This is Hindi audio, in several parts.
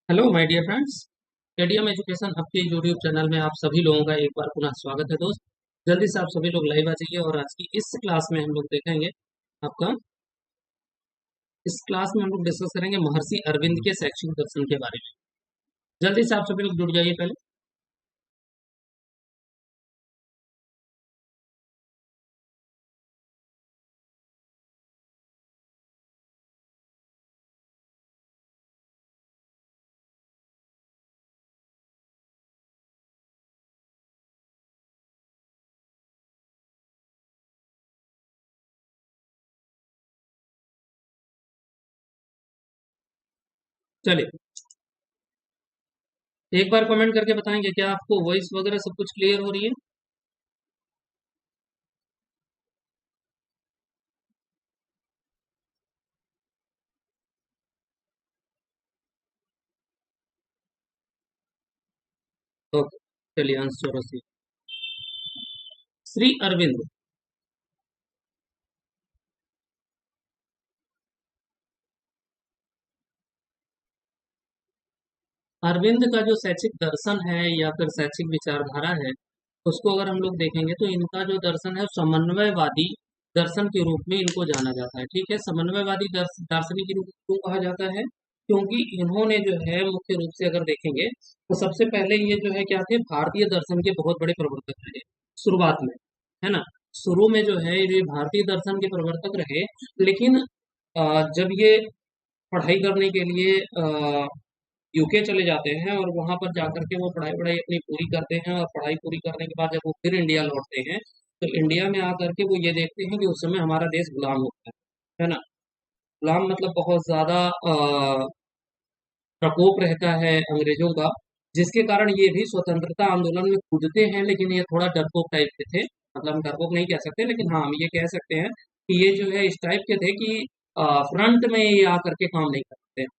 Hello my dear friends. KDM education आपके यूट्यूब चैनल में आप सभी लोगों का एक बार पुनः स्वागत है दोस्त। जल्दी से आप सभी लोग लाइव आ जाइए और आज की इस क्लास में हम लोग देखेंगे आपका इस क्लास में हम लोग डिस्कस करेंगे महर्षि अरविंद के शैक्षिक दर्शन के बारे में। जल्दी से आप सभी लोग जुड़ जाइए पहले। चलिए, एक बार कमेंट करके बताएंगे क्या आपको वॉइस वगैरह सब कुछ क्लियर हो रही है। ओके, चलिए आंसर श्री अरविंद। अरविंद का जो शैक्षिक दर्शन है या फिर शैक्षिक विचारधारा है, उसको अगर हम लोग देखेंगे तो इनका जो दर्शन है समन्वयवादी दर्शन के रूप में इनको जाना जाता है। ठीक है, समन्वयवादी दार्शनिक के रूप में क्यों कहा जाता है? क्योंकि इन्होंने जो है मुख्य रूप से अगर देखेंगे तो सबसे पहले ये जो है क्या थे, भारतीय दर्शन के बहुत बड़े प्रवर्तक रहे शुरुआत में, है ना। शुरू में जो है ये भारतीय दर्शन के प्रवर्तक रहे, लेकिन जब ये पढ़ाई करने के लिए यूके चले जाते हैं और वहां पर जाकर के वो पढ़ाई वढ़ाई अपनी पूरी करते हैं, और पढ़ाई पूरी करने के बाद जब वो फिर इंडिया लौटते हैं तो इंडिया में आकर के वो ये देखते हैं कि उस समय हमारा देश गुलाम होता है ना। गुलाम मतलब बहुत ज्यादा प्रकोप रहता है अंग्रेजों का, जिसके कारण ये भी स्वतंत्रता आंदोलन में कूदते हैं, लेकिन ये थोड़ा डरपोक टाइप के थे। मतलब हम डरपोक नहीं कह सकते, लेकिन हाँ हम ये कह सकते हैं कि ये जो है इस टाइप के थे कि फ्रंट में ये आकर के काम नहीं करते।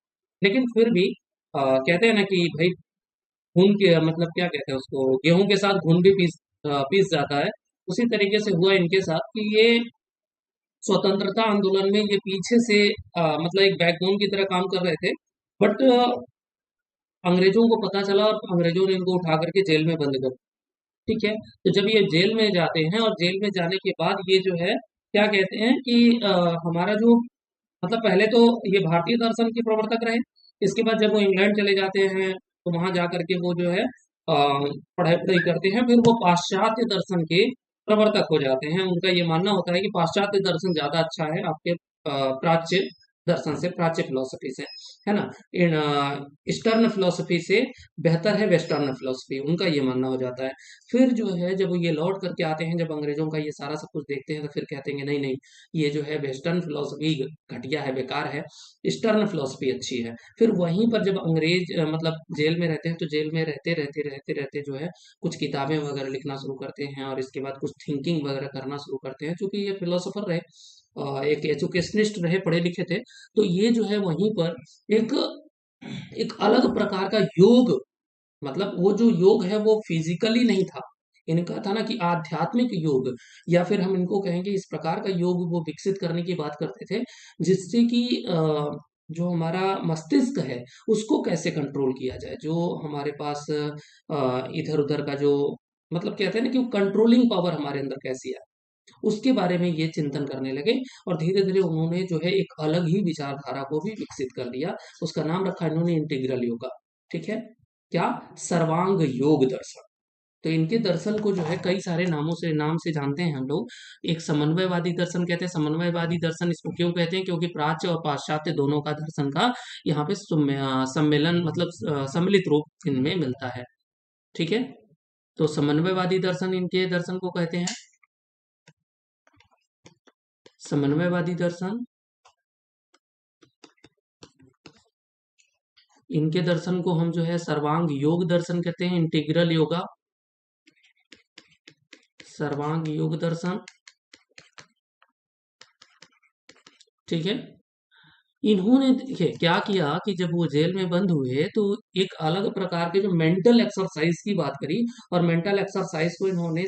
लेकिन फिर भी कहते हैं ना कि भाई खून के मतलब क्या कहते हैं उसको, गेहूं के साथ घुन भी पीस जाता है। उसी तरीके से हुआ इनके साथ कि ये स्वतंत्रता आंदोलन में ये पीछे से मतलब एक बैकबोन की तरह काम कर रहे थे। बट अंग्रेजों को पता चला और अंग्रेजों ने इनको उठा करके जेल में बंद कर दिया। ठीक है, तो जब ये जेल में जाते हैं और जेल में जाने के बाद ये जो है क्या कहते हैं कि हमारा जो मतलब पहले तो ये भारतीय दर्शन के प्रवर्तक रहे। इसके बाद जब वो इंग्लैंड चले जाते हैं तो वहां जाकर के वो जो है पढ़ाई पढ़ाई करते हैं, फिर वो पाश्चात्य दर्शन के प्रवर्तक हो जाते हैं। उनका ये मानना होता है कि पाश्चात्य दर्शन ज्यादा अच्छा है आपके प्राच्य दर्शन से, प्राच्य फिलोसफी से, है ना। इन ईस्टर्न फिलोसफी से बेहतर है वेस्टर्न फिलोसफी, उनका ये मानना हो जाता है। फिर जो है जब वो ये लौट करके आते हैं, जब अंग्रेजों का ये सारा सब कुछ देखते हैं तो फिर कहते हैं नहीं नहीं, ये जो है वेस्टर्न फिलोसफी घटिया है, बेकार है, ईस्टर्न फिलोसफी अच्छी है। फिर वहीं पर जब अंग्रेज मतलब जेल में रहते हैं तो जेल में रहते रहते रहते रहते जो है कुछ किताबें वगैरह लिखना शुरू करते हैं, और इसके बाद कुछ थिंकिंग वगैरह करना शुरू करते हैं, क्योंकि ये फिलोसोफर रहे, एक एजुकेशनिस्ट रहे, पढ़े लिखे थे। तो ये जो है वहीं पर एक एक अलग प्रकार का योग, मतलब वो जो योग है वो फिजिकली नहीं था, इनका था ना कि आध्यात्मिक योग, या फिर हम इनको कहेंगे इस प्रकार का योग वो विकसित करने की बात करते थे, जिससे कि जो हमारा मस्तिष्क है उसको कैसे कंट्रोल किया जाए, जो हमारे पास इधर उधर का जो मतलब कहते हैं ना कि कंट्रोलिंग पावर हमारे अंदर कैसी है, उसके बारे में ये चिंतन करने लगे। और धीरे धीरे उन्होंने जो है एक अलग ही विचारधारा को भी विकसित कर लिया। उसका नाम रखा इन्होंने इंटीग्रल योगा। ठीक है, क्या? सर्वांग योग दर्शन। तो इनके दर्शन को जो है कई सारे नाम से जानते हैं हम लोग। एक समन्वयवादी दर्शन कहते हैं। समन्वयवादी दर्शन इसको क्यों कहते हैं? क्योंकि प्राच्य और पाश्चात्य दोनों का दर्शन का यहाँ पे सम्मेलन मतलब सम्मिलित रूप इनमें मिलता है। ठीक है, तो समन्वयवादी दर्शन इनके दर्शन को कहते हैं। समन्वयवादी दर्शन, इनके दर्शन को हम जो है सर्वांग योग दर्शन कहते हैं, इंटीग्रल योगा, सर्वांग योग दर्शन। ठीक है, इन्होंने देखिए क्या किया कि जब वो जेल में बंद हुए तो एक अलग प्रकार के जो मेंटल एक्सरसाइज की बात करी, और मेंटल एक्सरसाइज को इन्होंने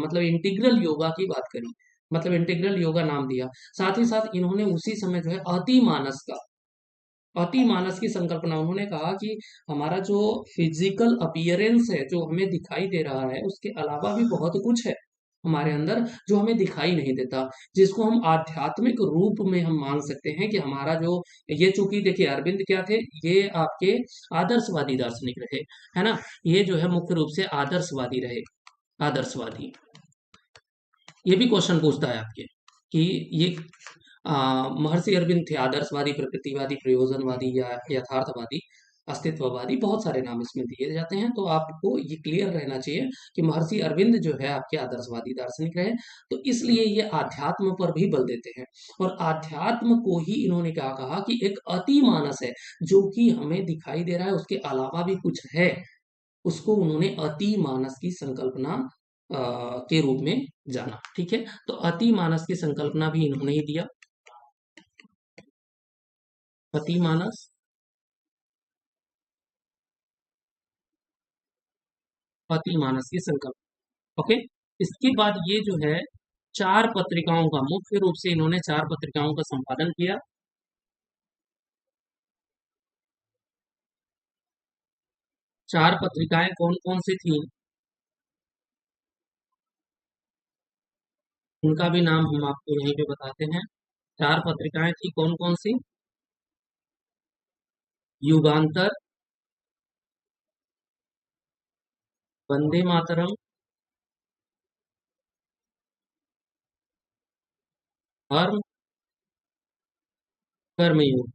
मतलब इंटीग्रल योगा की बात करी, मतलब इंटीग्रल योगा नाम दिया। साथ ही साथ इन्होंने उसी समय जो है अति मानस का अति मानस की संकल्पना उन्होंने कहा कि हमारा जो फिजिकल अपीयरेंस है, जो हमें दिखाई दे रहा है, उसके अलावा भी बहुत कुछ है हमारे अंदर जो हमें दिखाई नहीं देता, जिसको हम आध्यात्मिक रूप में हम मान सकते हैं कि हमारा जो ये, चूंकि देखिए अरविंद क्या थे, ये आपके आदर्शवादी दार्शनिक रहे, है ना। ये जो है मुख्य रूप से आदर्शवादी रहे, आदर्शवादी। ये भी क्वेश्चन पूछता है आपके कि ये महर्षि अरविंद थे आदर्शवादी, प्रकृतिवादी, प्रयोजनवादी या यथार्थवादी, अस्तित्ववादी, बहुत सारे नाम इसमें दिए जाते हैं। तो आपको ये क्लियर रहना चाहिए कि महर्षि अरविंद जो है आपके आदर्शवादी दार्शनिक रहे। तो इसलिए ये आध्यात्म पर भी बल देते हैं, और आध्यात्म को ही इन्होंने क्या कहा कि एक अति मानस है, जो कि हमें दिखाई दे रहा है, उसके अलावा भी कुछ है, उसको उन्होंने अति मानस की संकल्पना के रूप में जाना। ठीक है, तो अति मानस की संकल्पना भी इन्होंने ही दिया, अति मानस, अति मानस की संकल्पना। ओके। इसके बाद ये जो है चार पत्रिकाओं का, मुख्य रूप से इन्होंने चार पत्रिकाओं का संपादन किया। चार पत्रिकाएं कौन कौन सी थी, उनका भी नाम हम आपको यहीं पे बताते हैं। चार पत्रिकाएं थी कौन कौन सी? युगांतर, वंदे मातरम, धर्म, कर्मयोग,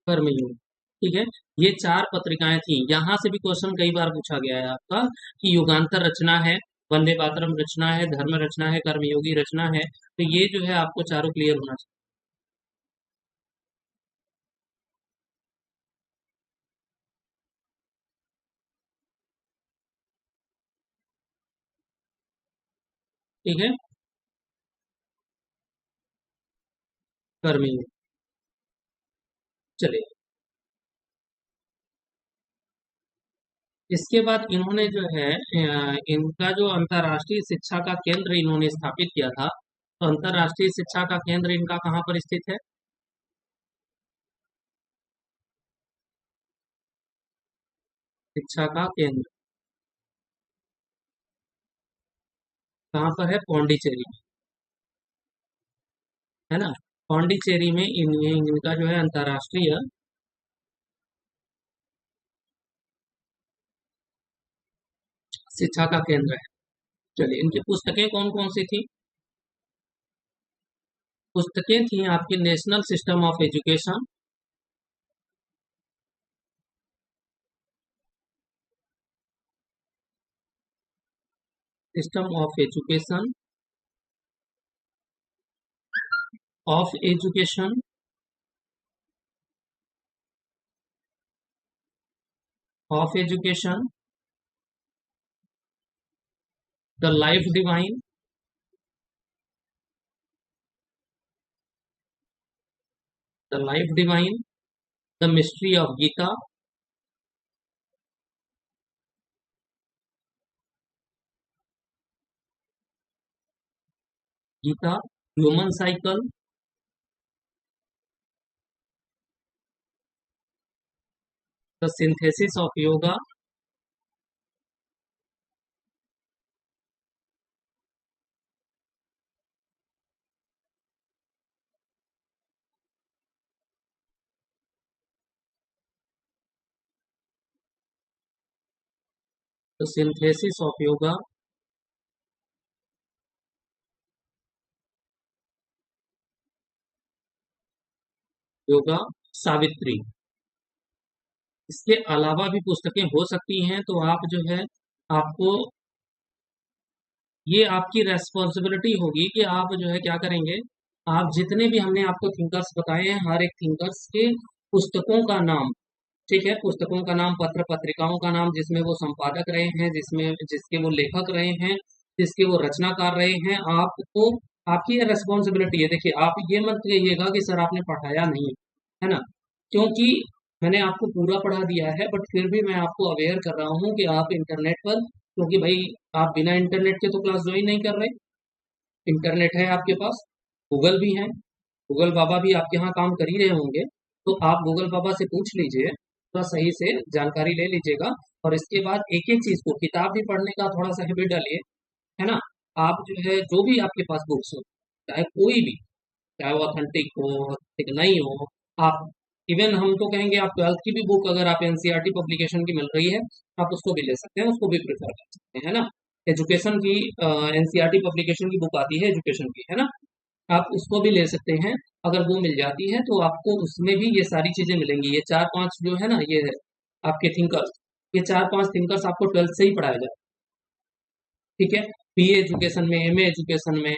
कर्मयोग। ठीक है, ये चार पत्रिकाएं थी। यहां से भी क्वेश्चन कई बार पूछा गया है आपका कि युगांतर रचना है, वंदे मातरम रचना है, धर्म रचना है, कर्मयोगी रचना है। तो ये जो है आपको चारों क्लियर होना चाहिए। ठीक है, कर्मयोग। चलिए, इसके बाद इन्होंने जो है इनका जो अंतर्राष्ट्रीय शिक्षा का केंद्र इन्होंने स्थापित किया था। तो अंतर्राष्ट्रीय शिक्षा का केंद्र इनका कहाँ पर स्थित है? शिक्षा का केंद्र कहाँ पर है? पौंडीचेरी में, है ना। पौंडीचेरी में इनका जो है अंतर्राष्ट्रीय शिक्षा का केंद्र है। चलिए, इनकी पुस्तकें कौन कौन सी थी? पुस्तकें थी आपकी national system of education, system of education, of education, of education, the life divine, the life divine, the mystery of Gita, Gita, human cycle, the synthesis of yoga, the synthesis of yoga, yoga, Savitri. इसके अलावा भी पुस्तकें हो सकती हैं, तो आप जो है, आपको ये आपकी रेस्पॉन्सिबिलिटी होगी कि आप जो है क्या करेंगे। आप जितने भी हमने आपको थिंकर्स बताए हैं, हर एक थिंकर्स के पुस्तकों का नाम, ठीक है, पुस्तकों का नाम, पत्र पत्रिकाओं का नाम जिसमें वो संपादक रहे हैं, जिसमें जिसके वो लेखक रहे हैं, जिसके वो रचनाकार रहे हैं, आपको, आपकी ये रेस्पॉन्सिबिलिटी है। देखिए, आप ये मत कहिएगा कि सर आपने पढ़ाया नहीं, है ना, क्योंकि मैंने आपको पूरा पढ़ा दिया है, बट फिर भी मैं आपको अवेयर कर रहा हूँ कि आप इंटरनेट पर, क्योंकि भाई आप बिना इंटरनेट के तो क्लास ज्वाइन नहीं कर रहे। इंटरनेट है आपके पास, गूगल भी है, गूगल बाबा भी आपके यहाँ काम कर ही रहे होंगे, तो आप गूगल बाबा से पूछ लीजिए, थोड़ा सही से जानकारी ले लीजिएगा। और इसके बाद एक एक चीज को, किताब भी पढ़ने का थोड़ा सा हैबिट डालिए, है ना। आप जो है जो भी आपके पास बुक्स हो, चाहे कोई भी, चाहे वो ऑथेंटिक हो, ऑथेंटिक नहीं हो, आप इवन हम तो कहेंगे आप 12th की भी बुक अगर आप एनसीईआरटी पब्लिकेशन की मिल रही है, आप उसको भी ले सकते हैं, उसको भी प्रेफर कर सकते हैं, है ना। एजुकेशन की एनसीईआरटी पब्लिकेशन की बुक आती है एजुकेशन की, है ना, आप उसको भी ले सकते हैं। अगर वो मिल जाती है तो आपको उसमें भी ये सारी चीजें मिलेंगी। ये चार पांच जो है ना, ये आपके थिंकर्स, ये चार पांच थिंकर्स आपको 12th से ही पढ़ाया जाए, ठीक है। बीए एजुकेशन में, एमए एजुकेशन में,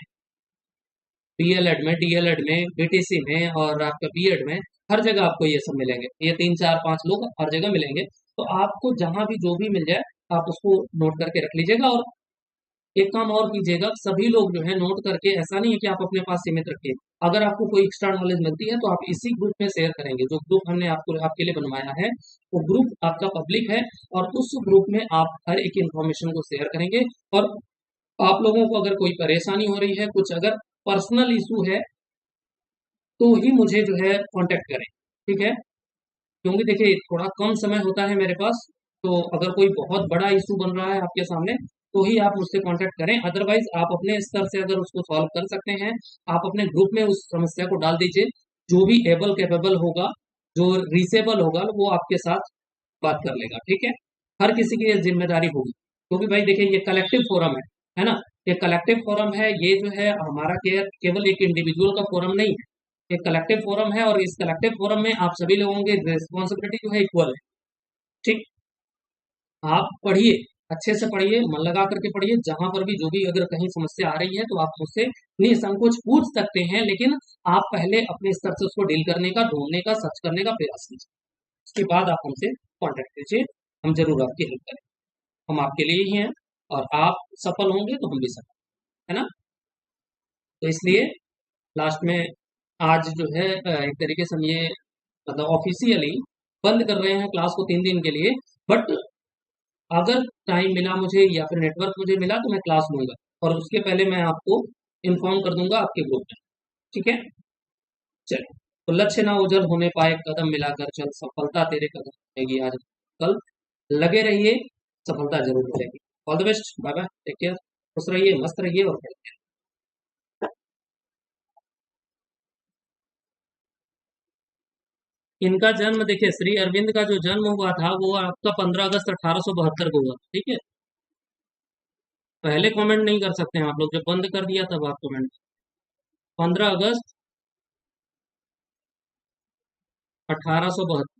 डीएलएड में, बीटीसी में और आपका बीएड में, हर जगह आपको ये सब मिलेंगे। ये तीन चार पांच लोग हर जगह मिलेंगे। तो आपको जहां भी जो भी मिल जाए, आप उसको नोट करके रख लीजिएगा। और एक काम और कीजिएगा, सभी लोग जो है नोट करके, ऐसा नहीं है कि आप अपने पास सीमित रखिए। अगर आपको कोई एक्स्ट्रा नॉलेज मिलती है तो आप इसी ग्रुप में शेयर करेंगे। जो ग्रुप हमने आपको आपके लिए बनवाया है, वो ग्रुप आपका पब्लिक है, और उस ग्रुप में आप हर एक इंफॉर्मेशन को शेयर करेंगे। और आप लोगों को अगर कोई परेशानी हो रही है, कुछ अगर पर्सनल इशू है, तो ही मुझे जो है कांटेक्ट करें, ठीक है। क्योंकि देखिए थोड़ा कम समय होता है मेरे पास, तो अगर कोई बहुत बड़ा इशू बन रहा है आपके सामने, तो ही आप मुझसे कांटेक्ट करें। अदरवाइज आप अपने स्तर से अगर उसको सॉल्व कर सकते हैं, आप अपने ग्रुप में उस समस्या को डाल दीजिए। जो भी एबल कैपेबल होगा, जो रिसेबल होगा, वो आपके साथ बात कर लेगा, ठीक है। हर किसी की ये जिम्मेदारी होगी, क्योंकि भाई देखिए ये कलेक्टिव फोरम है ना। ये कलेक्टिव फोरम है, ये जो है हमारा केवल एक इंडिविजुअल का फोरम नहीं है, एक कलेक्टिव फोरम है। और इस कलेक्टिव फोरम में आप सभी लोगों की रिस्पॉन्सिबिलिटी जो है इक्वल है, ठीक। आप पढ़िए, अच्छे से पढ़िए, मन लगा करके पढ़िए। जहां पर भी जो भी अगर कहीं समस्या आ रही है, तो आप मुझसे निसंकोच पूछ सकते हैं, लेकिन आप पहले अपने स्तर से उसको डील करने का, ढूंढने का, सर्च करने का प्रयास कीजिए। उसके बाद आप हमसे कांटेक्ट कीजिए, हम जरूर आपकी हेल्प करें। हम आपके लिए ही हैं, और आप सफल होंगे तो हम भी सफल, है ना। तो इसलिए लास्ट में आज जो है एक तरीके से हम ये मतलब ऑफिशियली बंद कर रहे हैं क्लास को 3 दिन के लिए। बट अगर टाइम मिला मुझे, या फिर नेटवर्क मुझे मिला, तो मैं क्लास लूंगा, और उसके पहले मैं आपको इन्फॉर्म कर दूंगा आपके ग्रुप में, ठीक है। चलिए, तो लक्ष्य ना उजल होने पाए, कदम मिलाकर चल, सफलता तेरे कदम आएगी आज कल। लगे रहिए, सफलता जरूर मिलेगी। All the best, bye bye, take care, खुश रहिए, मस्त रहिए और पढ़िए। इनका जन्म देखिए, श्री अरविंद का जो जन्म हुआ था, वो आपका 15 अगस्त 1872 को हुआ, ठीक है। पहले कमेंट नहीं कर सकते हैं आप लोग, जब बंद कर दिया तब आप कमेंट। 15 अगस्त 1872।